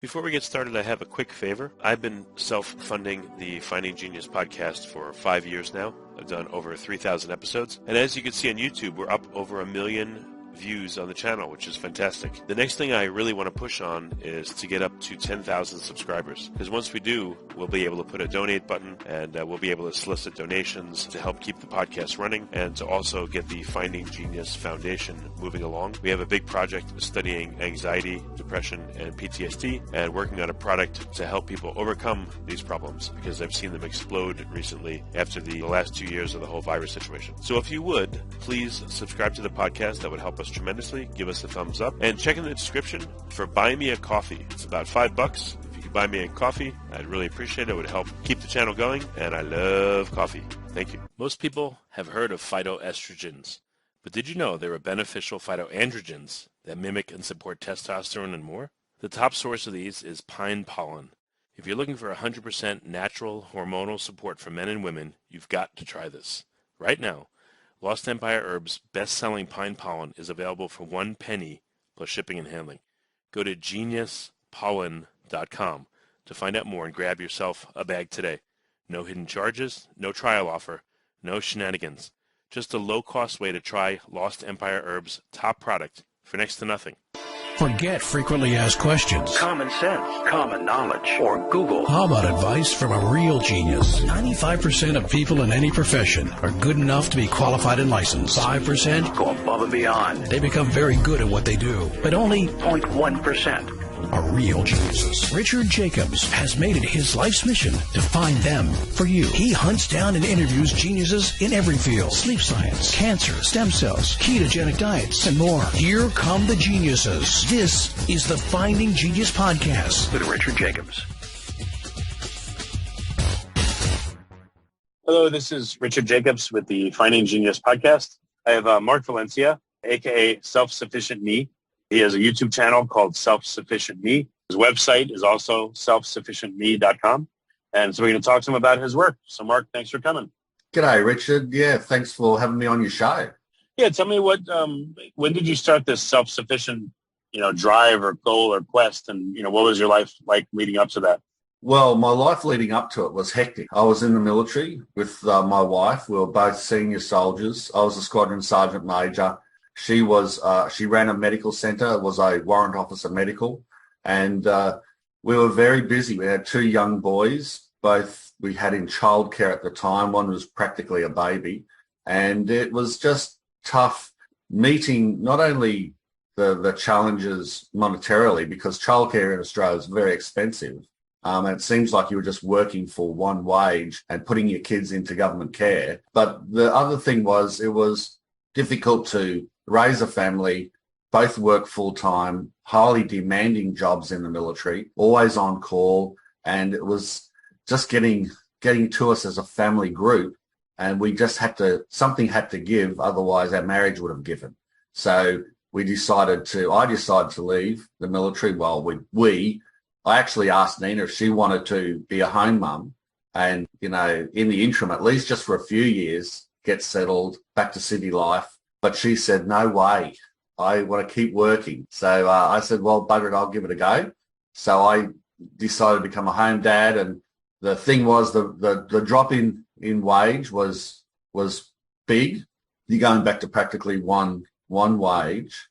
Before we get started, I have a quick favor. I've been self-funding the Finding Genius podcast for 5 years now. I've done over 3,000 episodes. And as you can see on YouTube, we're up over 1 million views on the channel, which is fantastic. The next thing I really want to push on is to get up to 10,000 subscribers. Because once we do, we'll be able to put a donate button and we'll be able to solicit donations to help keep the podcast running and to also get the Finding Genius Foundation moving along. We have a big project studying anxiety, depression, and PTSD and working on a product to help people overcome these problems because I've seen them explode recently after the last 2 years of the whole virus situation. So if you would, please subscribe to the podcast. That would help us tremendously. Give us a thumbs up and check in the description for Buy Me a Coffee. It's about $5. If you could buy me a coffee, I'd really appreciate it. It would help keep the channel going, and I love coffee. Thank you. Most people have heard of phytoestrogens, but did you know there are beneficial phytoandrogens that mimic and support testosterone and more? The top source of these is pine pollen. If you're looking for 100% natural hormonal support for men and women, you've got to try this. Right now, Lost Empire Herbs' best-selling pine pollen is available for 1 penny plus shipping and handling. Go to geniuspollen.com to find out more and grab yourself a bag today. No hidden charges, no trial offer, no shenanigans. Just a low-cost way to try Lost Empire Herbs' top product for next to nothing. Forget frequently asked questions. Common sense, common knowledge, or Google. How about advice from a real genius? 95% of people in any profession are good enough to be qualified and licensed. 5% go above and beyond. They become very good at what they do, but only 0.1% are real geniuses. Richard Jacobs has made it his life's mission to find them for you. He hunts down and interviews geniuses in every field: sleep science, cancer, stem cells, ketogenic diets, and more. Here come the geniuses. This is the Finding Genius Podcast with Richard Jacobs. Hello, this is Richard Jacobs with the Finding Genius Podcast. I have Mark Valencia, a.k.a. Self-Sufficient Me. He has a YouTube channel called Self-Sufficient Me. His website is also self-sufficientme.com. And so we're going to talk to him about his work. So, Mark, thanks for coming. G'day, Richard. Yeah, thanks for having me on your show. Yeah, tell me when did you start this self-sufficient, drive or goal or quest? And, what was your life like leading up to that? Well, my life leading up to it was hectic. I was in the military with my wife. We were both senior soldiers. I was a squadron sergeant major. She ran a medical centre, was a warrant officer medical, and we were very busy. We had 2 young boys, both we had in childcare at the time. One was practically a baby, and it was just tough meeting not only the challenges monetarily, because childcare in Australia is very expensive. And it seems like you were just working for one wage and putting your kids into government care. But the other thing was it was difficult to raise a family, both work full-time, highly demanding jobs in the military, always on call, and it was just getting to us as a family group, and we just something had to give, otherwise our marriage would have given. So I decided to leave the military. Well, I actually asked Nina if she wanted to be a home mum and, in the interim, at least just for a few years, get settled, back to city life. But she said, no way, I want to keep working. So I said, well, bugger it, I'll give it a go. So I decided to become a home dad. And the thing was the drop in wage was big. You're going back to practically one wage.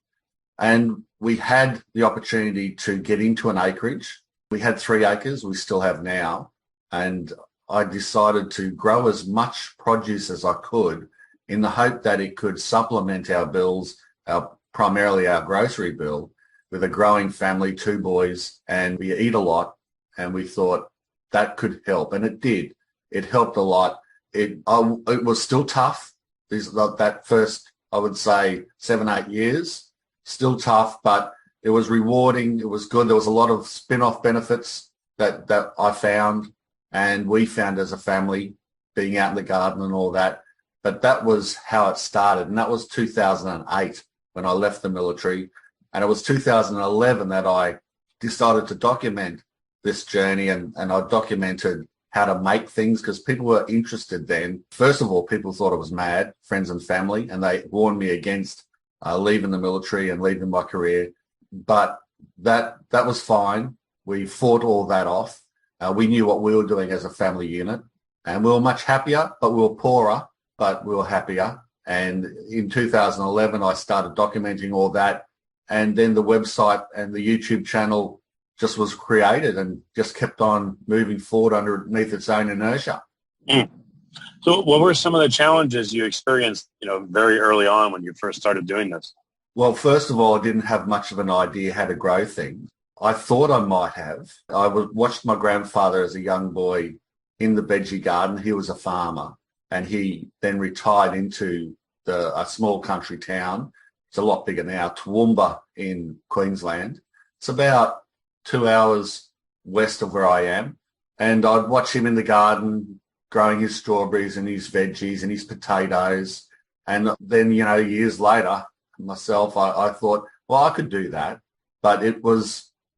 And we had the opportunity to get into an acreage. We had 3 acres, we still have now. And I decided to grow as much produce as I could in the hope that it could supplement our bills, primarily our grocery bill, with a growing family, 2 boys, and we eat a lot, and we thought that could help, and it did. It helped a lot. It was still tough. That first, I would say, 7-8 years, still tough, but it was rewarding. It was good. There was a lot of spin-off benefits that I found, and we found as a family, being out in the garden and all that. But that was how it started, and that was 2008 when I left the military. And it was 2011 that I decided to document this journey, and I documented how to make things because people were interested then. First of all, people thought I was mad, friends and family, and they warned me against leaving the military and leaving my career. But that was fine. we fought all that off. We knew what we were doing as a family unit, and we were much happier, but we were poorer, but we were happier. And in 2011, I started documenting all that. And then the website and the YouTube channel just was created and just kept on moving forward underneath its own inertia. Mm. So what were some of the challenges you experienced, very early on when you first started doing this? Well, first of all, I didn't have much of an idea how to grow things. I thought I might have. I watched my grandfather as a young boy in the veggie garden. He was a farmer, and he then retired into a small country town. It's a lot bigger now, Toowoomba in Queensland. It's about 2 hours west of where I am. And I'd watch him in the garden growing his strawberries and his veggies and his potatoes. And then, years later, myself, I thought, well, I could do that, but it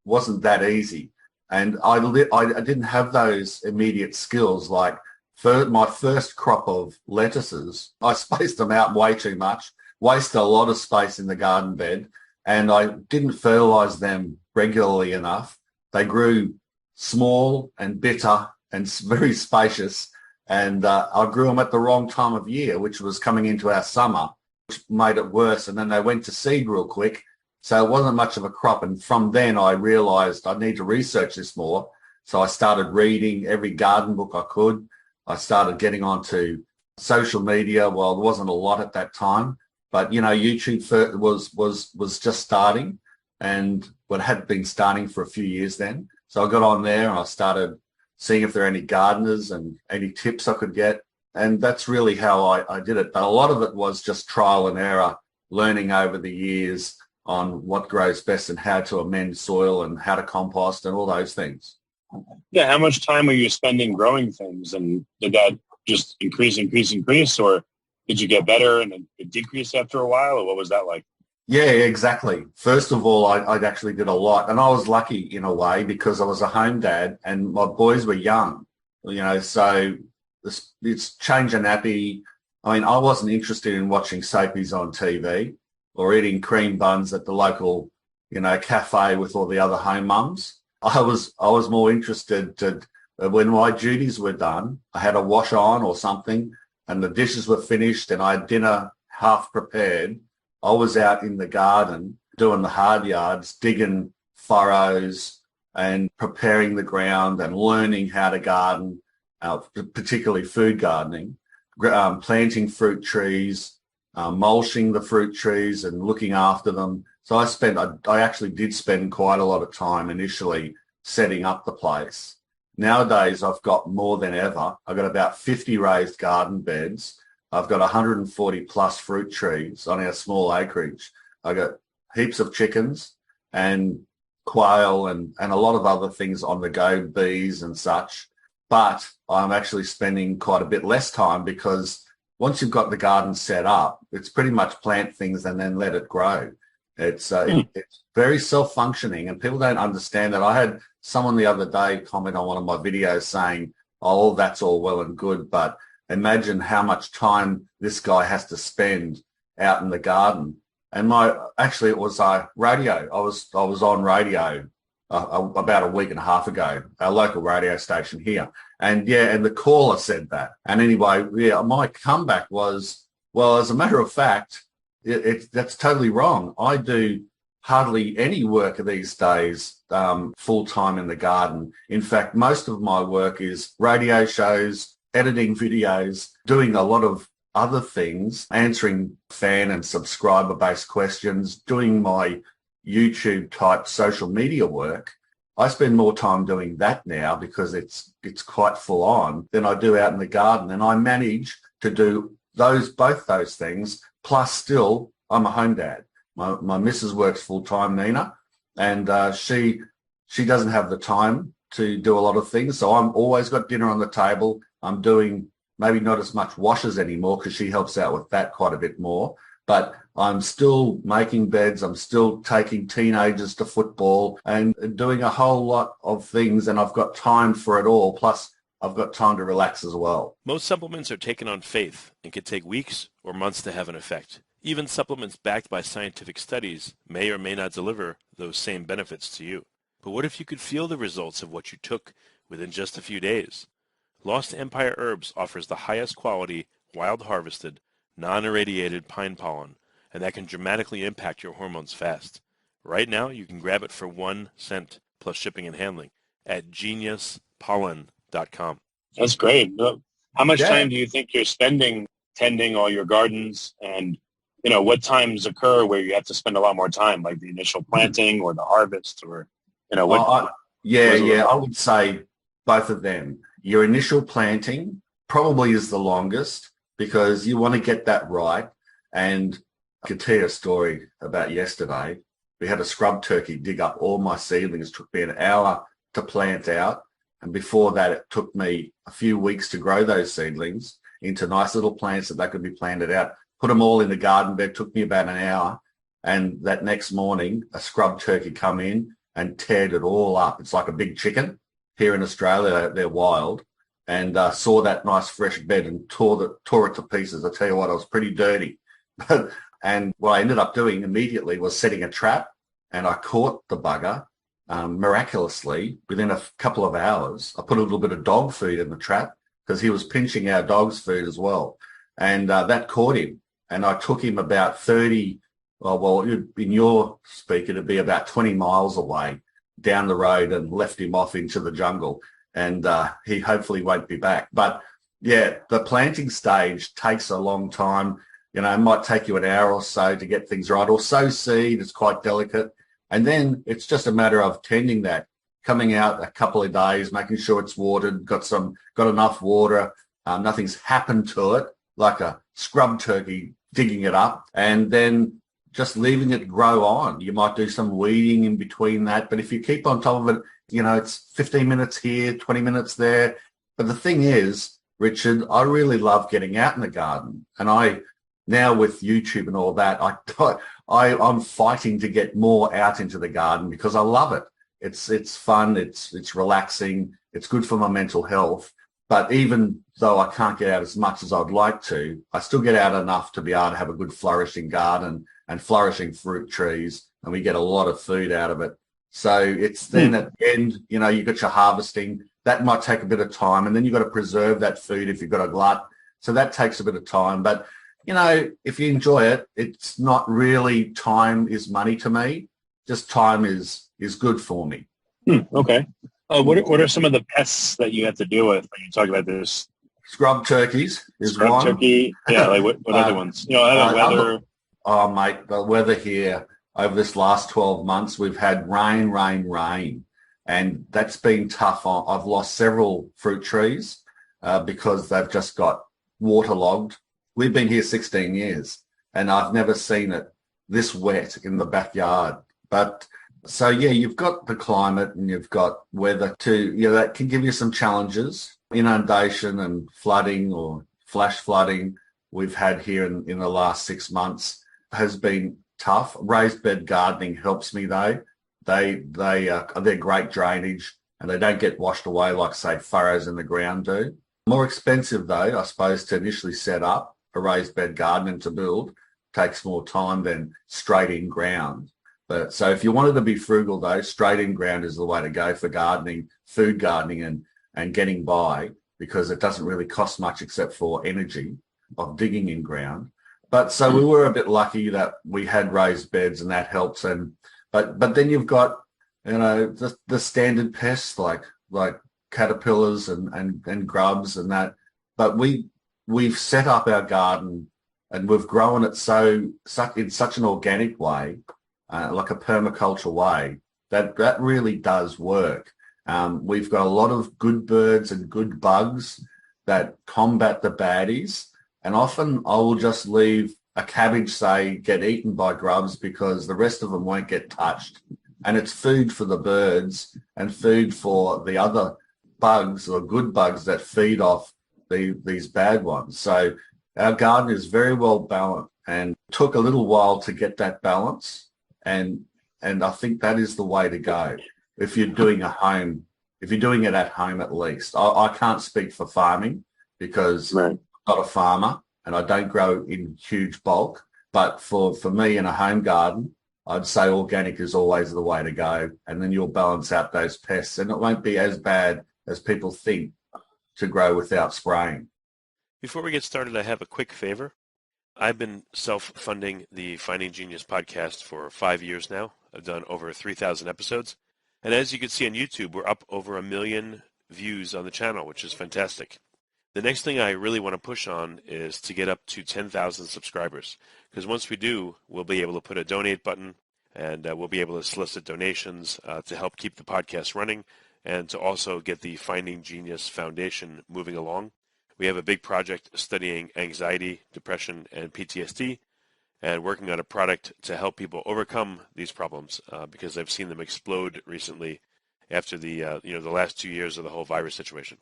wasn't that easy. And I didn't have those immediate skills. Like my first crop of lettuces, I spaced them out way too much, wasted a lot of space in the garden bed, and I didn't fertilize them regularly enough. They grew small and bitter and very spacious, and I grew them at the wrong time of year, which was coming into our summer, which made it worse. And then they went to seed real quick, so it wasn't much of a crop. And from then I realized I need to research this more. So I started reading every garden book I could. I started getting onto social media. Well, there wasn't a lot at that time, but YouTube was just starting, and it had been starting for a few years then. So I got on there and I started seeing if there are any gardeners and any tips I could get. And that's really how I did it. But a lot of it was just trial and error, learning over the years on what grows best and how to amend soil and how to compost and all those things. Yeah, how much time were you spending growing things? And did that just increase, or did you get better and it decreased after a while, or what was that like? Yeah, exactly. First of all, I actually did a lot, and I was lucky in a way because I was a home dad and my boys were young, so it's change a nappy. I mean, I wasn't interested in watching soapies on TV or eating cream buns at the local, cafe with all the other home mums. I was more interested when my duties were done, I had a wash on or something and the dishes were finished and I had dinner half prepared. I was out in the garden doing the hard yards, digging furrows and preparing the ground and learning how to garden, particularly food gardening, planting fruit trees, mulching the fruit trees and looking after them. So I actually did spend quite a lot of time initially setting up the place. Nowadays, I've got more than ever. I've got about 50 raised garden beds. I've got 140 plus fruit trees on our small acreage. I've got heaps of chickens and quail and a lot of other things on the go, bees and such. But I'm actually spending quite a bit less time because once you've got the garden set up, it's pretty much plant things and then let it grow. It's very self-functioning and people don't understand that. I had someone the other day comment on one of my videos saying, oh, that's all well and good, but imagine how much time this guy has to spend out in the garden. And it was radio. I was on radio about a week and a half ago, our local radio station here. And the caller said that. And anyway, my comeback was, well, as a matter of fact, that's totally wrong. I do hardly any work these days full-time in the garden. In fact, most of my work is radio shows, editing videos, doing a lot of other things, answering fan and subscriber-based questions, doing my YouTube-type social media work. I spend more time doing that now because it's quite full on than I do out in the garden. And I manage to do both those things. Plus still, I'm a home dad. My missus works full time, Nina, and she doesn't have the time to do a lot of things. So I'm always got dinner on the table. I'm doing maybe not as much washes anymore because she helps out with that quite a bit more. But I'm still making beds. I'm still taking teenagers to football and doing a whole lot of things, and I've got time for it all. Plus, I've got time to relax as well. Most supplements are taken on faith and can take weeks or months to have an effect. Even supplements backed by scientific studies may or may not deliver those same benefits to you. But what if you could feel the results of what you took within just a few days? Lost Empire Herbs offers the highest quality, wild harvested, non-irradiated pine pollen, and that can dramatically impact your hormones fast. Right now, you can grab it for 1 cent plus shipping and handling at geniuspollen.com. That's great. How much Yeah. time do you think you're spending tending all your gardens? And, what times occur where you have to spend a lot more time, like the initial planting or the harvest or, what? I would say both of them. Your initial planting probably is the longest because you want to get that right. And I could tell you a story about yesterday. We had a scrub turkey dig up all my seedlings. It took me an hour to plant out. And before that, it took me a few weeks to grow those seedlings into nice little plants that they could be planted out. Put them all in the garden bed. Took me about an hour. And that next morning, a scrub turkey come in and teared it all up. It's like a big chicken. Here in Australia, they're wild. And saw that nice fresh bed and tore it to pieces. I tell you what, I was pretty dirty. And what I ended up doing immediately was setting a trap, and I caught the bugger. Miraculously, within a couple of hours, I put a little bit of dog food in the trap because he was pinching our dog's food as well. And that caught him. And I took him about 30, in your speak, it'd be about 20 miles away down the road and left him off into the jungle. And he hopefully won't be back. But, yeah, the planting stage takes a long time. It might take you an hour or so to get things right. Or sow seed, it's quite delicate. And then it's just a matter of tending that, coming out a couple of days, making sure it's watered, got enough water, nothing's happened to it, like a scrub turkey digging it up, and then just leaving it grow on. You might do some weeding in between that, but if you keep on top of it, it's 15 minutes here, 20 minutes there. But the thing is, Richard, I really love getting out in the garden, and now with YouTube and all that, I'm fighting to get more out into the garden because I love it. It's fun, it's relaxing, it's good for my mental health. But even though I can't get out as much as I'd like to, I still get out enough to be able to have a good flourishing garden and flourishing fruit trees, and we get a lot of food out of it. So it's then at the end, you've got your harvesting. That might take a bit of time, and then you've got to preserve that food if you've got a glut. So that takes a bit of time. But, if you enjoy it, it's not really time is money to me. Just time is good for me. Okay. What are some of the pests that you have to deal with when you talk about this? Scrub turkeys is Scrub one. turkey. Yeah, like what other ones? Weather. Mate, the weather here over this last 12 months, we've had rain, and that's been tough. I've lost several fruit trees because they've just got waterlogged. We've been here 16 years, and I've never seen it this wet in the backyard. But so, yeah, you've got the climate and you've got weather too. That can give you some challenges. Inundation and flooding or flash flooding we've had here in the last 6 months has been tough. Raised bed gardening helps me though. They're great drainage and they don't get washed away like, say, furrows in the ground do. More expensive though, I suppose, to initially set up a raised bed garden and to build. Takes more time than straight in ground. But so if you wanted to be frugal though, straight in ground is the way to go for gardening, food gardening and getting by, because it doesn't really cost much except for energy of digging in ground. But so we were a bit lucky that we had raised beds and that helps. But then you've got, the standard pests like caterpillars and grubs and that. But we've set up our garden and we've grown it in such an organic way, like a permaculture way, that really does work. We've got a lot of good birds and good bugs that combat the baddies. And often I will just leave a cabbage, say, get eaten by grubs because the rest of them won't get touched. And it's food for the birds and food for the other bugs or good bugs that feed off these bad ones. So our garden is very well balanced and took a little while to get that balance. And I think that is the way to go. If you're doing it at home at least. I can't speak for farming because I'm not a farmer and I don't grow in huge bulk. But for me in a home garden, I'd say organic is always the way to go, and then you'll balance out those pests, and it won't be as bad as people think to grow without spraying. Before we get started, I have a quick favor. I've been self-funding the Finding Genius podcast for 5 years now. I've done over 3,000 episodes. And as you can see on YouTube, we're up over 1 million views on the channel, which is fantastic. The next thing I really want to push on is to get up to 10,000 subscribers. Because once we do, we'll be able to put a donate button, and we'll be able to solicit donations to help keep the podcast running and to also get the Finding Genius Foundation moving along. We have a big project studying anxiety, depression, and PTSD, and working on a product to help people overcome these problems because I've seen them explode recently after the last 2 years of the whole virus situation.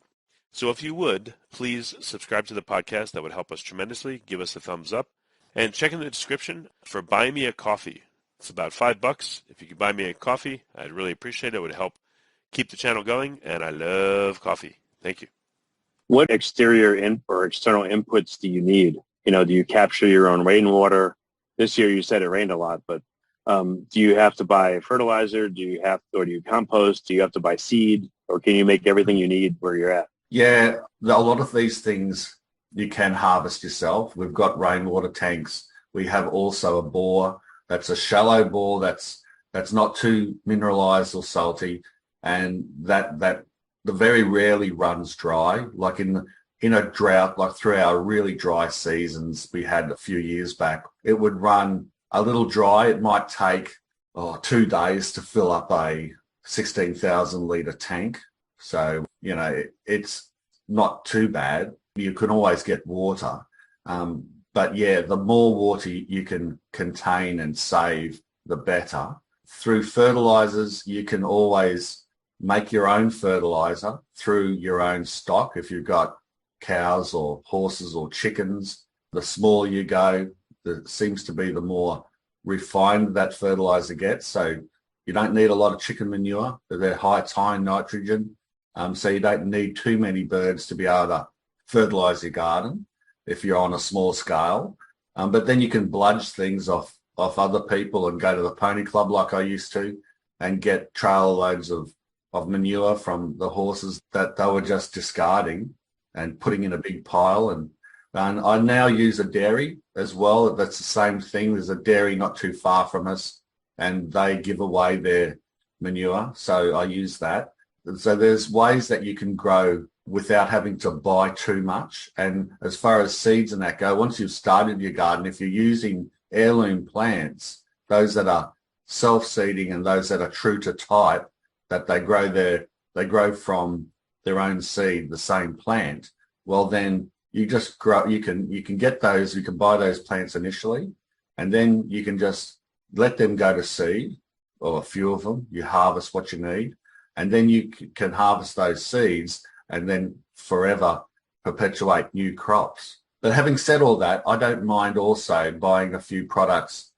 So if you would, please subscribe to the podcast. That would help us tremendously. Give us a thumbs up. And check in the description for Buy Me a Coffee. It's about $5. If you could buy me a coffee, I'd really appreciate it. It would help keep the channel going, and I love coffee. Thank you. What exterior or external inputs do you need? Do you capture your own rainwater? This year you said it rained a lot, but do you have to buy fertilizer? Do you compost? Do you have to buy seed? Or can you make everything you need where you're at? Yeah, a lot of these things you can harvest yourself. We've got rainwater tanks. We have also a bore. That's a shallow bore that's not too mineralized or salty, and that very rarely runs dry. Like in a drought, like through our really dry seasons we had a few years back, it would run a little dry. It might take 2 days to fill up a 16,000 litre tank. So, it's not too bad. You can always get water. But yeah, the more water you can contain and save, the better. Through fertilizers, you can always make your own fertilizer through your own stock. If you've got cows or horses or chickens, the smaller you go, it seems to be the more refined that fertilizer gets. So you don't need a lot of chicken manure. They're high in nitrogen. So you don't need too many birds to be able to fertilize your garden if you're on a small scale. But then you can bludge things off other people and go to the pony club like I used to and get trailer loads of manure from the horses that they were just discarding and putting in a big pile. And I now use a dairy as well. That's the same thing. There's a dairy not too far from us, and they give away their manure. So I use that. So there's ways that you can grow without having to buy too much. And as far as seeds and that go, once you've started your garden, if you're using heirloom plants, those that are self-seeding and those that are true to type, that they grow from their own seed, the same plant, well then you just grow, you can get those, you can buy those plants initially, and then you can just let them go to seed, or a few of them. You harvest what you need, and then you can harvest those seeds and then forever perpetuate new crops. But having said all that, I don't mind also buying a few products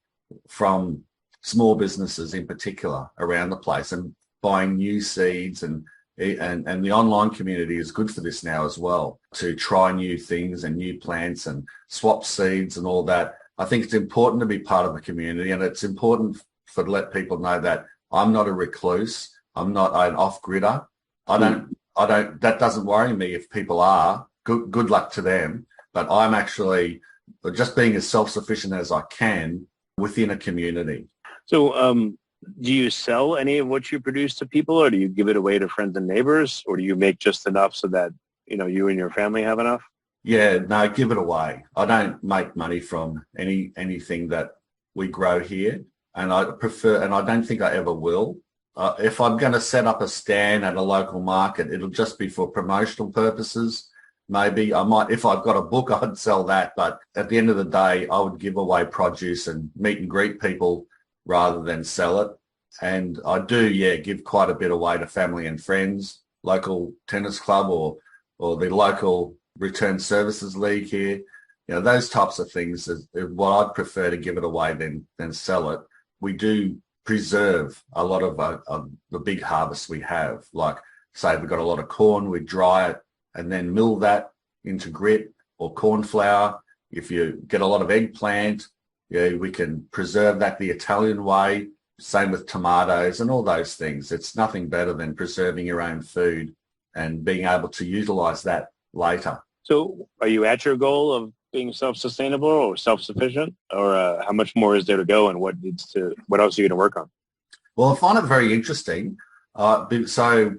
from small businesses in particular around the place and buying new seeds, and the online community is good for this now as well, to try new things and new plants and swap seeds and all that. I think it's important to be part of the community, and it's important to let people know that I'm not a recluse. I'm not an off-gridder. That doesn't worry me if people are. Good luck to them. But I'm actually just being as self-sufficient as I can within a community. So do you sell any of what you produce to people, or do you give it away to friends and neighbors, or do you make just enough so that, you and your family have enough? Yeah, no, give it away. I don't make money from anything that we grow here, and I prefer, and I don't think I ever will. If I'm going to set up a stand at a local market, it'll just be for promotional purposes. Maybe I might, if I've got a book, I'd sell that. But at the end of the day, I would give away produce and meet and greet people rather than sell it. And I do, give quite a bit away to family and friends, local tennis club or the local return services league here. Those types of things is what I'd prefer to give it away than sell it. We do preserve a lot of the big harvests we have. Like, say, we've got a lot of corn, we dry it and then mill that into grit or corn flour. If you get a lot of eggplant, Yeah, we can preserve that the Italian way. Same with tomatoes and all those things. It's nothing better than preserving your own food and being able to utilize that later. So are you at your goal of being self-sustainable or self-sufficient, or how much more is there to go, and what else are you going to work on? Well, I find it very interesting. So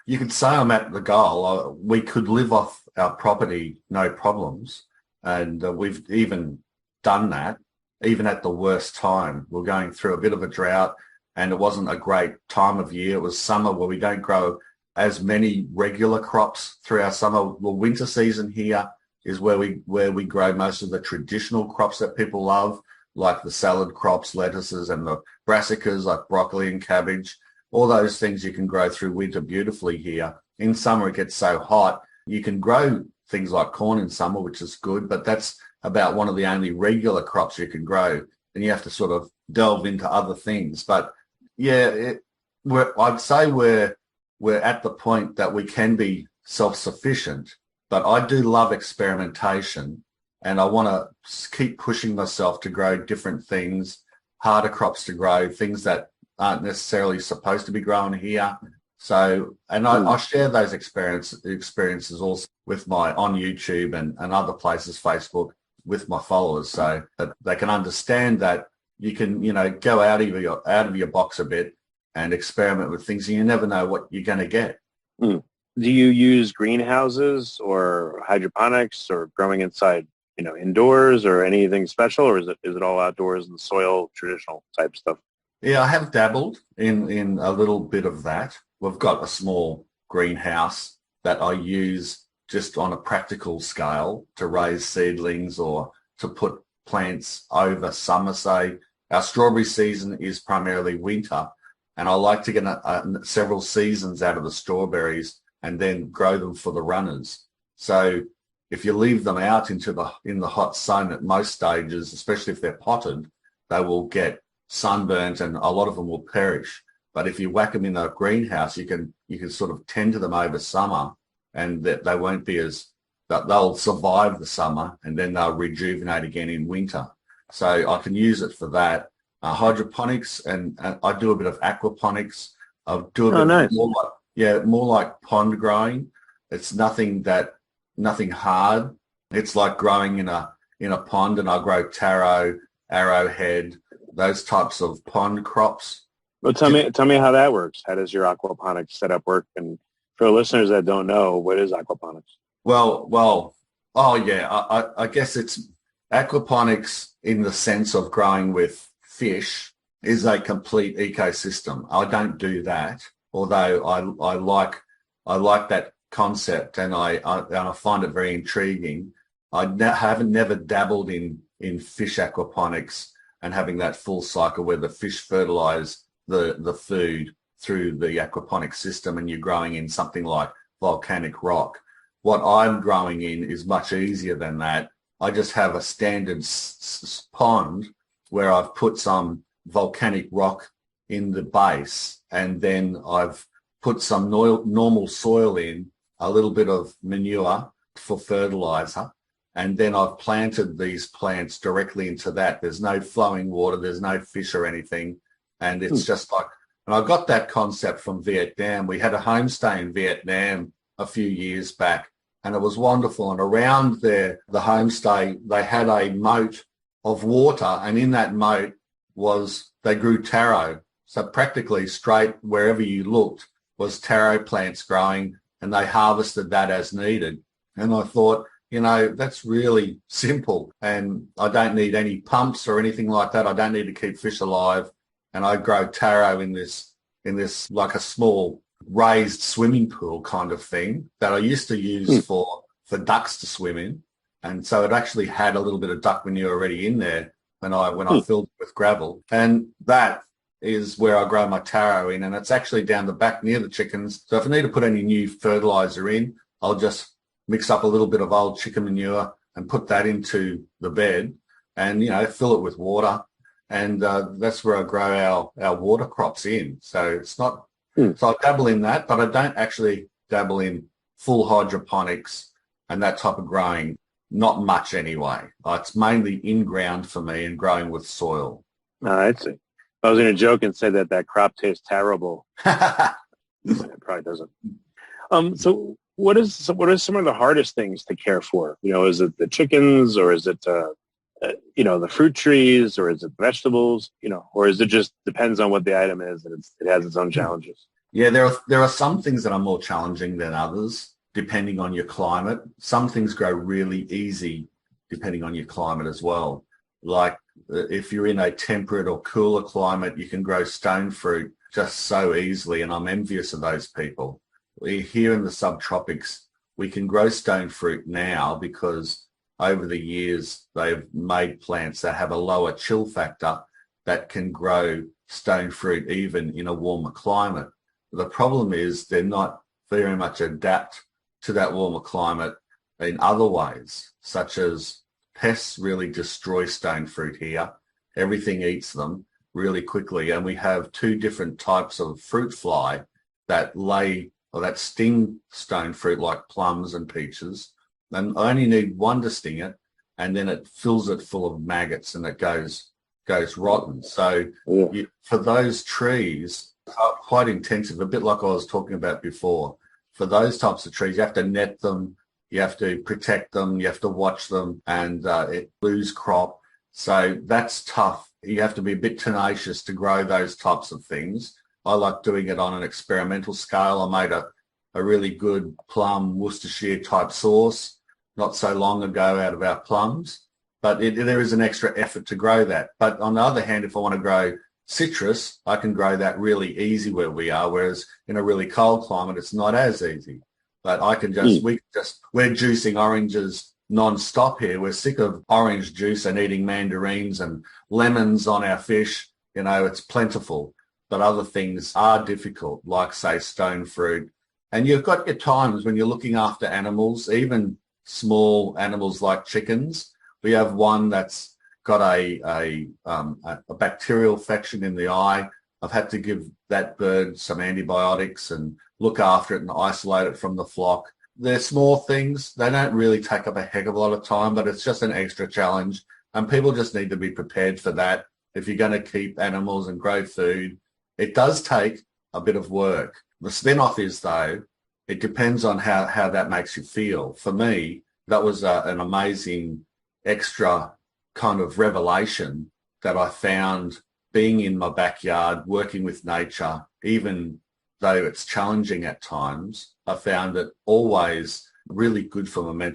you could say I'm at the goal. We could live off our property, no problems. And we've even done that, even at the worst time. We're going through a bit of a drought, and it wasn't a great time of year. It was summer where we don't grow as many regular crops through our summer. Well, winter season here is where we grow most of the traditional crops that people love, like the salad crops, lettuces, and the brassicas like broccoli and cabbage. All those things you can grow through winter beautifully here. In summer, it gets so hot. You can grow things like corn in summer, which is good, but that's about one of the only regular crops you can grow. And you have to sort of delve into other things. But yeah, I'd say we're at the point that we can be self-sufficient, but I do love experimentation, and I want to keep pushing myself to grow different things, harder crops to grow, things that aren't necessarily supposed to be grown here. So, and I share those experiences also with on YouTube and other places, Facebook, with my followers, so that they can understand that you can, go out of your box a bit and experiment with things, and you never know what you're going to get. Do you use greenhouses or hydroponics or growing inside, indoors, or anything special, or is it all outdoors in the soil, traditional type stuff? Yeah, I have dabbled in a little bit of that. We've got a small greenhouse that I use just on a practical scale to raise seedlings or to put plants over summer. Say our strawberry season is primarily winter, and I like to get several seasons out of the strawberries and then grow them for the runners. So if you leave them out in the hot sun at most stages, especially if they're potted, they will get sunburnt and a lot of them will perish. But if you whack them in a greenhouse, you can sort of tend to them over summer, and that they won't be they'll survive the summer, and then they'll rejuvenate again in winter. So I can use it for that. Hydroponics, and I do a bit of aquaponics. I do a bit more like pond growing. It's nothing hard. It's like growing in a pond, and I grow taro, arrowhead, those types of pond crops. Well, tell me how that works. How does your aquaponics setup work? And for listeners that don't know, what is aquaponics? I guess it's aquaponics in the sense of growing with fish is a complete ecosystem. I don't do that, although I like that concept, and I find it very intriguing. I haven't never dabbled in fish aquaponics and having that full cycle where the fish fertilize the food through the aquaponic system, and you're growing in something like volcanic rock. What I'm growing in is much easier than that. I just have a standard pond where I've put some volcanic rock in the base, and then I've put some normal soil in, a little bit of manure for fertilizer, and then I've planted these plants directly into that. There's no flowing water, there's no fish or anything, and it's just like, and I got that concept from Vietnam. We had a homestay in Vietnam a few years back, and it was wonderful. And around the homestay, they had a moat of water, and in that moat they grew taro. So practically straight wherever you looked was taro plants growing, and they harvested that as needed. And I thought, that's really simple, and I don't need any pumps or anything like that. I don't need to keep fish alive, and I grow taro in this like a small raised swimming pool kind of thing that I used to use for ducks to swim in. And so it actually had a little bit of duck manure already in there when I filled it with gravel. And that is where I grow my taro in, and it's actually down the back near the chickens. So if I need to put any new fertilizer in, I'll just mix up a little bit of old chicken manure and put that into the bed and, fill it with water. And that's where I grow our water crops in. So it's not, so I dabble in that, but I don't actually dabble in full hydroponics and that type of growing. not much anyway. It's mainly in-ground for me and growing with soil. I see. I was going to joke and say that crop tastes terrible. It probably doesn't. So what are some of the hardest things to care for? Is it the chickens, or is it the fruit trees, or is it vegetables? Or is it just depends on what the item is, and it has its own challenges? Yeah, there are some things that are more challenging than others, depending on your climate. Some things grow really easy, depending on your climate as well. Like if you're in a temperate or cooler climate, you can grow stone fruit just so easily, and I'm envious of those people. Here in the subtropics, we can grow stone fruit now because over the years they've made plants that have a lower chill factor that can grow stone fruit even in a warmer climate. The problem is they're not very much adapt to that warmer climate in other ways, such as pests really destroy stone fruit here. Everything eats them really quickly, and we have two different types of fruit fly that that sting stone fruit, like plums and peaches, and I only need one to sting it, and then it fills it full of maggots and it goes rotten. So for those trees, are quite intensive, a bit like I was talking about before. For those types of trees, you have to net them, you have to protect them, you have to watch them, and it lose crop. So that's tough. You have to be a bit tenacious to grow those types of things. I like doing it on an experimental scale. I made a really good plum Worcestershire type sauce not so long ago out of our plums, but there is an extra effort to grow that. But on the other hand, if I want to grow citrus, I can grow that really easy where we are, whereas in a really cold climate, it's not as easy. But I can we're juicing oranges non-stop here. We're sick of orange juice and eating mandarins and lemons on our fish. It's plentiful. But other things are difficult, like, say, stone fruit. And you've got your times when you're looking after animals, even small animals like chickens. We have one that's got a bacterial infection in the eye. I've had to give that bird some antibiotics and look after it and isolate it from the flock. They're small things. They don't really take up a heck of a lot of time, but it's just an extra challenge. And people just need to be prepared for that. If you're going to keep animals and grow food, it does take a bit of work. The spin-off is, though, it depends on how that makes you feel. For me, that was an amazing extra kind of revelation that I found being in my backyard, working with nature, even though it's challenging at times. I found it always really good for my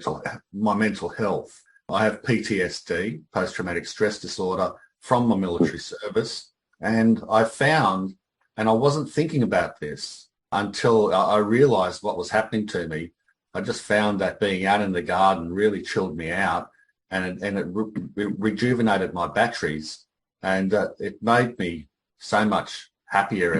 mental health. I have PTSD, post-traumatic stress disorder, from my military service. And I found, and I wasn't thinking about this until I realized what was happening to me. I just found that being out in the garden really chilled me out, and it rejuvenated my batteries, and it made me so much happier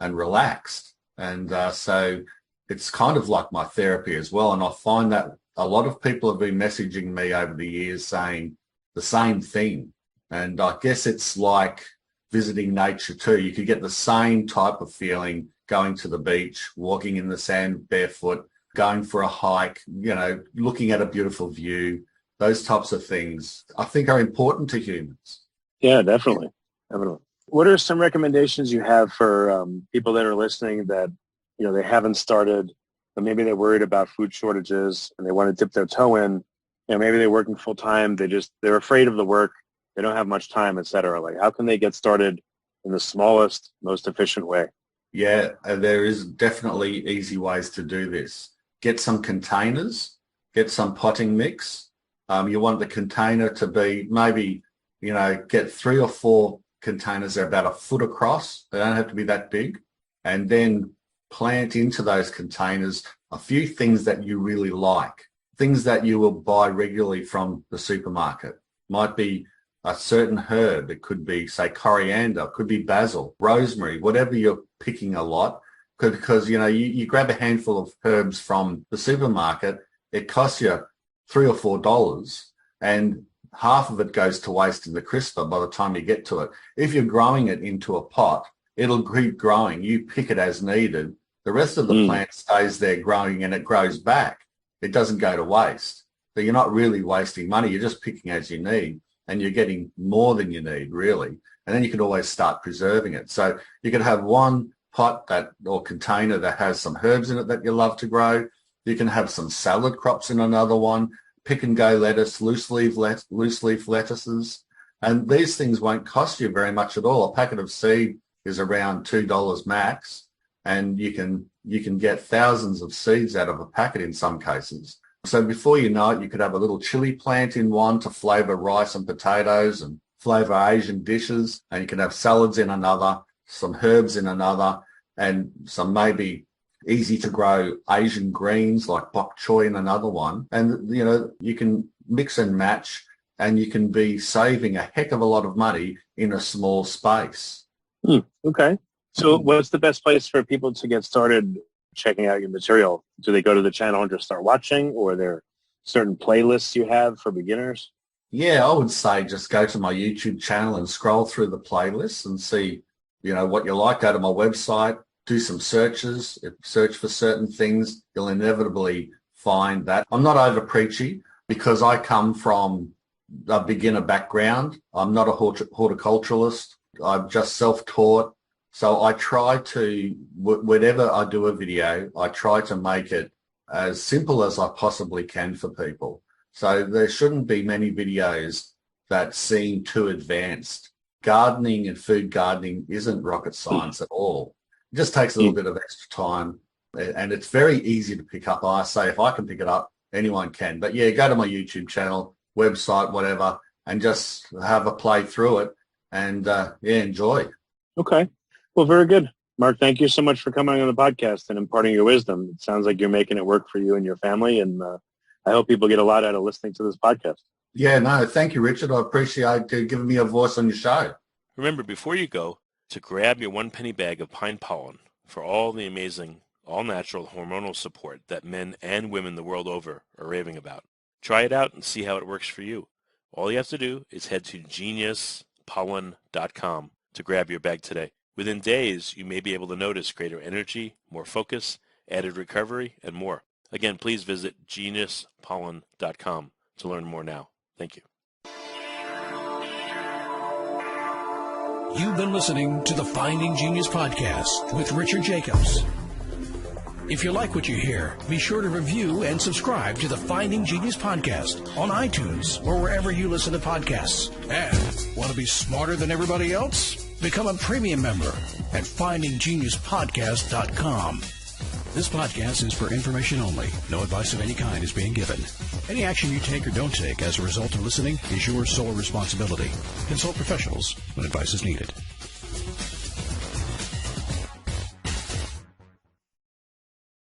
and relaxed. And so it's kind of like my therapy as well. And I find that a lot of people have been messaging me over the years saying the same thing. And I guess it's like visiting nature too. You could get the same type of feeling going to the beach, walking in the sand barefoot, going for a hike, looking at a beautiful view. Those types of things I think are important to humans. Yeah, definitely. What are some recommendations you have for people that are listening that, they haven't started, but maybe they're worried about food shortages and they want to dip their toe in, maybe they're working full time. They're afraid of the work. They don't have much time, et cetera. Like, how can they get started in the smallest, most efficient way? Yeah, there is definitely easy ways to do this. Get some containers, get some potting mix. You want the container to be maybe, get 3 or 4 containers. They're about a foot across. They don't have to be that big. And then plant into those containers a few things that you really like, things that you will buy regularly from the supermarket. Might be a certain herb. It could be, say, coriander, it could be basil, rosemary, whatever you're picking a lot. Because, you grab a handful of herbs from the supermarket, it costs you $3 or $4, and half of it goes to waste in the crisper by the time you get to it. If you're growing it into a pot, it'll keep growing. You pick it as needed. The rest of the plant stays there growing and it grows back. It doesn't go to waste. So you're not really wasting money. You're just picking as you need, and you're getting more than you need, really. And then you can always start preserving it. So you could have one pot or container that has some herbs in it that you love to grow. You can have some salad crops in another one, pick and go lettuce, loose leaf lettuces. And these things won't cost you very much at all. A packet of seed is around $2 max, and you can get thousands of seeds out of a packet in some cases. So before you know it, you could have a little chili plant in one to flavour rice and potatoes and flavour Asian dishes, and you can have salads in another, some herbs in another, and some maybe easy to grow Asian greens like bok choy in another one. And, you can mix and match, and you can be saving a heck of a lot of money in a small space. Okay. So what's the best place for people to get started checking out your material? Do they go to the channel and just start watching, or are there certain playlists you have for beginners? Yeah, I would say just go to my YouTube channel and scroll through the playlists and see, what you like. Go to my website, do some searches, search for certain things. You'll inevitably find that. I'm not over preachy because I come from a beginner background. I'm not a horticulturalist. I'm just self-taught. So I try to, whenever I do a video, I try to make it as simple as I possibly can for people. So there shouldn't be many videos that seem too advanced. Gardening and food gardening isn't rocket science at all. It just takes a little bit of extra time, and it's very easy to pick up. I say if I can pick it up, anyone can. But yeah, go to my YouTube channel, website, whatever, and just have a play through it and enjoy. Okay. Well, very good. Mark, thank you so much for coming on the podcast and imparting your wisdom. It sounds like you're making it work for you and your family, and I hope people get a lot out of listening to this podcast. Yeah, no, thank you, Richard. I appreciate you giving me a voice on your show. Remember, before you go, to grab your 1 penny bag of pine pollen for all the amazing, all-natural hormonal support that men and women the world over are raving about. Try it out and see how it works for you. All you have to do is head to geniuspollen.com to grab your bag today. Within days, you may be able to notice greater energy, more focus, added recovery, and more. Again, please visit geniuspollen.com to learn more now. Thank you. You've been listening to the Finding Genius podcast with Richard Jacobs. If you like what you hear, be sure to review and subscribe to the Finding Genius podcast on iTunes or wherever you listen to podcasts. And want to be smarter than everybody else? Become a premium member at findinggeniuspodcast.com. This podcast is for information only. No advice of any kind is being given. Any action you take or don't take as a result of listening is your sole responsibility. Consult professionals when advice is needed.